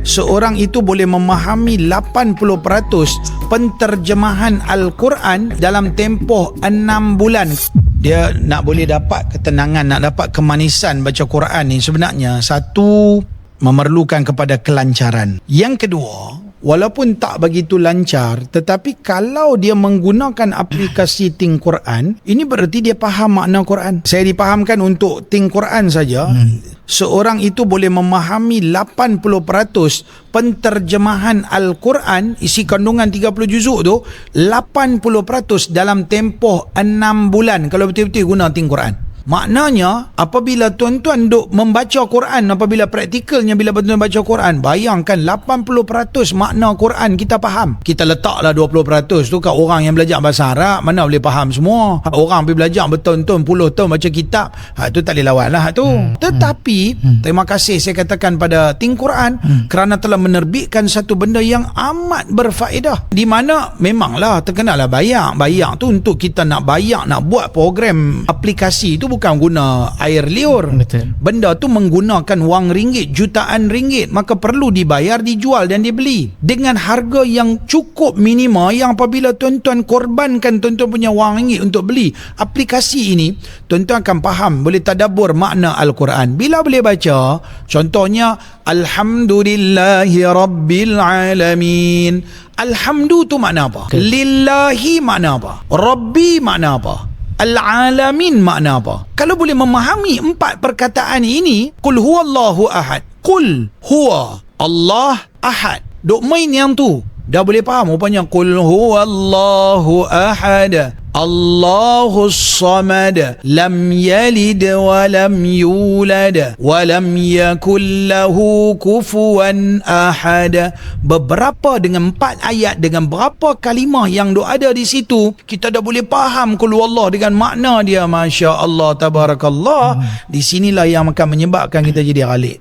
seorang itu boleh memahami 80% penterjemahan Al-Quran dalam tempoh 6 bulan. Dia nak boleh dapat ketenangan, nak dapat kemanisan baca Quran ni, sebenarnya satu, memerlukan kepada kelancaran. Yang kedua, walaupun tak begitu lancar, tetapi kalau dia menggunakan aplikasi Think Quran, ini berarti dia faham makna Quran. Saya dipahamkan untuk Think Quran saja, seorang itu boleh memahami 80% penterjemahan Al-Quran, isi kandungan 30 juzuk tu, 80% dalam tempoh 6 bulan kalau betul-betul guna Think Quran. Maknanya apabila tuan-tuan duk membaca Quran, apabila praktikalnya bila betul-betul baca Quran, bayangkan 80% makna Quran kita faham. Kita letaklah 20% tu kat orang yang belajar bahasa Arab, mana boleh faham semua. Orang pergi belajar bertahun-tahun, puluh tahun baca kitab, tu tak boleh lawan lah tu. Tetapi terima kasih saya katakan pada Think Quran kerana telah menerbitkan satu benda yang amat berfaedah, di mana memanglah terkenalah bayak tu untuk kita nak bayak, nak buat program aplikasi tu bukan guna air liur. Betul. Benda tu menggunakan wang ringgit, jutaan ringgit, maka perlu dibayar, dijual dan dibeli dengan harga yang cukup minima, yang apabila tuan-tuan korbankan tuan-tuan punya wang ringgit untuk beli aplikasi ini, tuan-tuan akan faham, boleh tadabbur makna Al-Quran. Bila boleh baca, contohnya Alhamdulillahi Rabbil Alamin. Alhamdu tu makna apa? Lillahi makna apa? Rabbi makna apa? Al-Alamin makna apa? Kalau boleh memahami 4 perkataan ini, Qul huwallahu ahad, Qul huwa Allah ahad, duk main yang tu dah boleh faham rupanya. Qul huwallahu ahad, Allahus samad, lam yalid wa lam yulad wa lam yakul lahu kufuwan ahad. Beberapa dengan 4 ayat, dengan berapa kalimah yang ada di situ, kita dah boleh faham qul huwallah dengan makna dia. Masya Allah, tabarakallah. Di sinilah yang akan menyebabkan kita jadi ghalib.